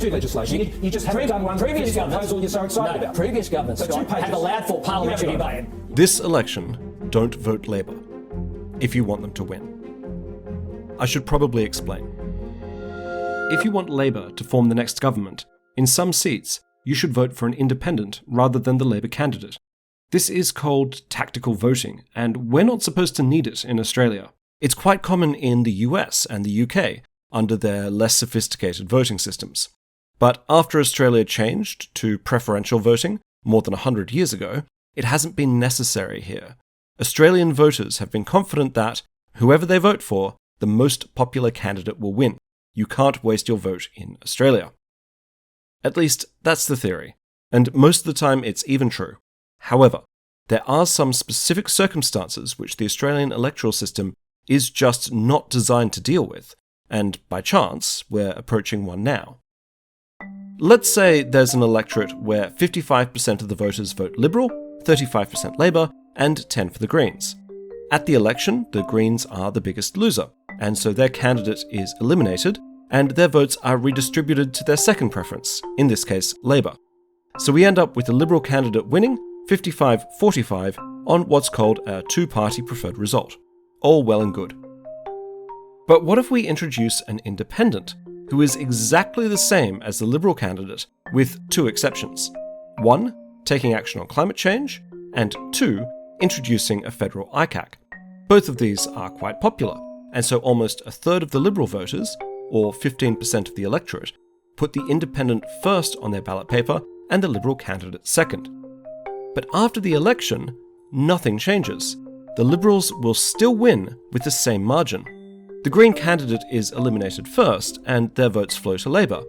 two legislation. You just haven't done one previous proposal you're so excited about. Previous governments, Scott, have allowed for parliamentary debate. This election, don't vote Labour if you want them to win. I should probably explain. If you want Labour to form the next government, in some seats, you should vote for an independent rather than the Labour candidate. This is called tactical voting, and we're not supposed to need it in Australia. It's quite common in the US and the UK under their less sophisticated voting systems. But after Australia changed to preferential voting more than 100 years ago, it hasn't been necessary here. Australian voters have been confident that, whoever they vote for, the most popular candidate will win. You can't waste your vote in Australia. At least, that's the theory, and most of the time it's even true. However, there are some specific circumstances which the Australian electoral system is just not designed to deal with, and by chance, we're approaching one now. Let's say there's an electorate where 55% of the voters vote Liberal, 35% Labour, and 10% for the Greens. At the election, the Greens are the biggest loser, and so their candidate is eliminated, and their votes are redistributed to their second preference, in this case, Labour. So we end up with the Liberal candidate winning 55-45 on what's called a two-party preferred result. All well and good. But what if we introduce an independent, who is exactly the same as the Liberal candidate, with two exceptions? One, taking action on climate change, and two, introducing a federal ICAC. Both of these are quite popular, and so almost a third of the Liberal voters, or 15% of the electorate, put the independent first on their ballot paper and the Liberal candidate second. But after the election, nothing changes. The Liberals will still win with the same margin. The Green candidate is eliminated first, and their votes flow to Labour.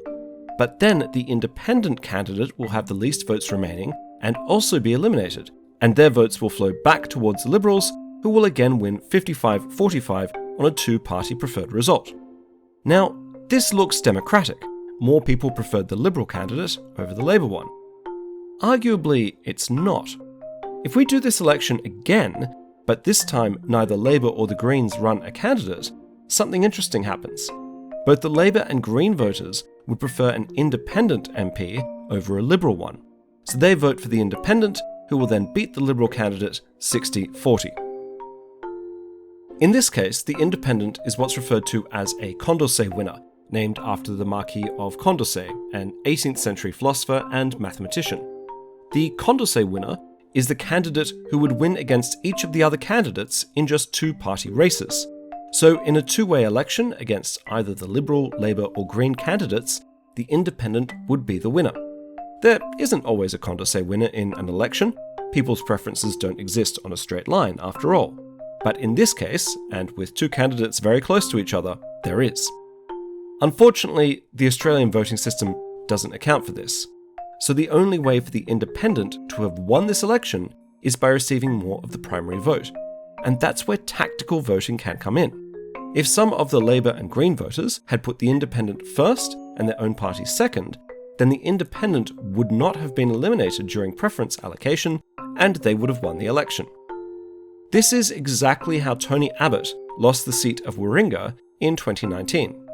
But then the independent candidate will have the least votes remaining and also be eliminated, and their votes will flow back towards the Liberals, who will again win 55-45 on a two-party preferred result. Now, this looks democratic. More people preferred the Liberal candidate over the Labour one. Arguably, it's not. If we do this election again, but this time neither Labour or the Greens run a candidate, something interesting happens. Both the Labour and Green voters would prefer an independent MP over a Liberal one, so they vote for the independent, who will then beat the Liberal candidate 60-40. In this case, the independent is what's referred to as a Condor Winner, named after the Marquis of Condorcet, an 18th century philosopher and mathematician. The Condorcet winner is the candidate who would win against each of the other candidates in just two-party races. So in a two-way election against either the Liberal, Labour or Green candidates, the independent would be the winner. There isn't always a Condorcet winner in an election. People's preferences don't exist on a straight line, after all. But in this case, and with two candidates very close to each other, there is. Unfortunately, the Australian voting system doesn't account for this. So the only way for the independent to have won this election is by receiving more of the primary vote. And that's where tactical voting can come in. If some of the Labour and Green voters had put the independent first and their own party second, then the independent would not have been eliminated during preference allocation, and they would have won the election. This is exactly how Tony Abbott lost the seat of Warringah in 2019.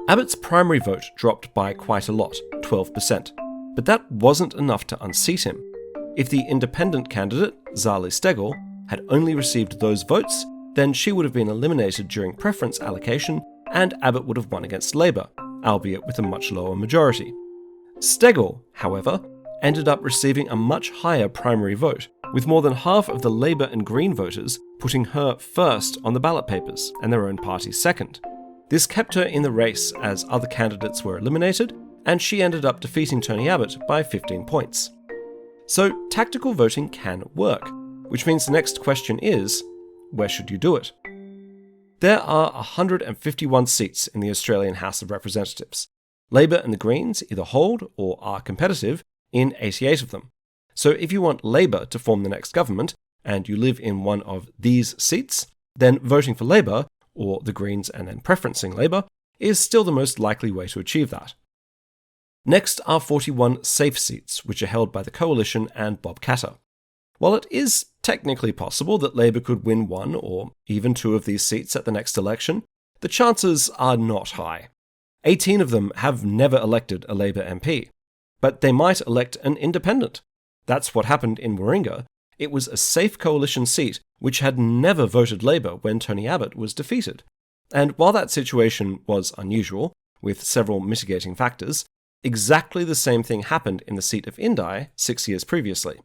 Abbott's primary vote dropped by quite a lot, 12%, but that wasn't enough to unseat him. If the independent candidate, Zali Steggall, had only received those votes, then she would have been eliminated during preference allocation, and Abbott would have won against Labour, albeit with a much lower majority. Steggall, however, ended up receiving a much higher primary vote, with more than half of the Labour and Green voters putting her first on the ballot papers and their own party second. This kept her in the race as other candidates were eliminated, and she ended up defeating Tony Abbott by 15 points. So tactical voting can work, which means the next question is, where should you do it? There are 151 seats in the Australian House of Representatives. Labour and the Greens either hold or are competitive in 88 of them. So if you want Labour to form the next government, and you live in one of these seats, then voting for Labour, or the Greens and then preferencing Labour, is still the most likely way to achieve that. Next are 41 safe seats, which are held by the Coalition and Bob Katter. While it is technically possible that Labour could win one or even two of these seats at the next election, the chances are not high. 18 of them have never elected a Labour MP, but they might elect an independent. That's what happened in Warringah. It was a safe coalition seat which had never voted Labour when Tony Abbott was defeated. And while that situation was unusual, with several mitigating factors, exactly the same thing happened in the seat of Indi 6 years previously.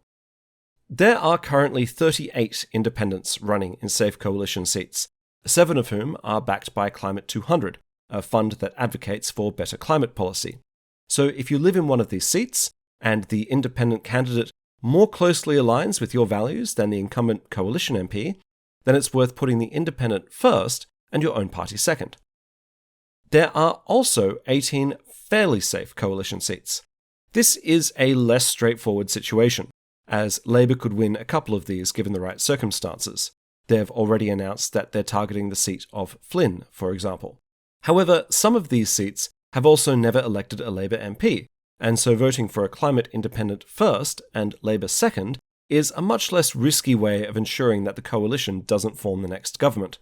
There are currently 38 independents running in safe coalition seats, 7 of whom are backed by Climate 200, a fund that advocates for better climate policy. So if you live in one of these seats, and the independent candidate more closely aligns with your values than the incumbent coalition MP, then it's worth putting the independent first and your own party second. There are also 18 fairly safe coalition seats. This is a less straightforward situation, as Labour could win a couple of these given the right circumstances. They've already announced that they're targeting the seat of Flynn, for example. However, some of these seats have also never elected a Labour MP, and so voting for a climate independent first and Labour second is a much less risky way of ensuring that the coalition doesn't form the next government.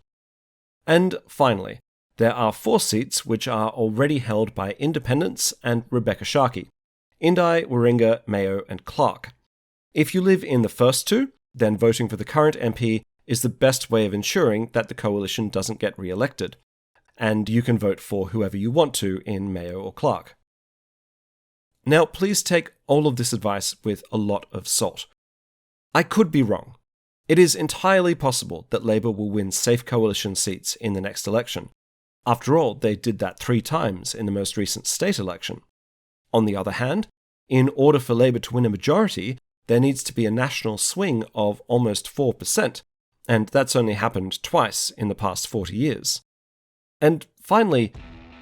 And finally, there are 4 seats which are already held by independents and Rebecca Sharkey: Indi, Warringah, Mayo and Clark. If you live in the first 2, then voting for the current MP is the best way of ensuring that the coalition doesn't get re-elected, and you can vote for whoever you want to in Mayo or Clark. Now, please take all of this advice with a lot of salt. I could be wrong. It is entirely possible that Labour will win safe coalition seats in the next election. After all, they did that 3 times in the most recent state election. On the other hand, in order for Labour to win a majority, there needs to be a national swing of almost 4%, and that's only happened twice in the past 40 years. And finally,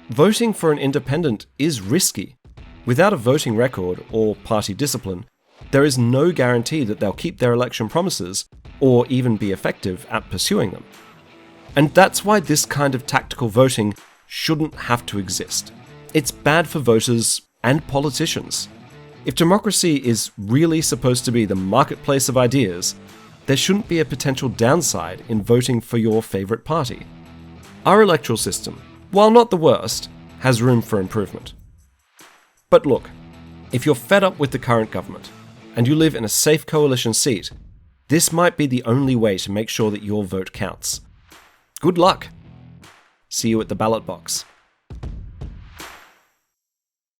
voting for an independent is risky. Without a voting record or party discipline, there is no guarantee that they'll keep their election promises or even be effective at pursuing them. And that's why this kind of tactical voting shouldn't have to exist. It's bad for voters and politicians. If democracy is really supposed to be the marketplace of ideas, there shouldn't be a potential downside in voting for your favourite party. Our electoral system, while not the worst, has room for improvement. But look, if you're fed up with the current government, and you live in a safe coalition seat, this might be the only way to make sure that your vote counts. Good luck! See you at the ballot box.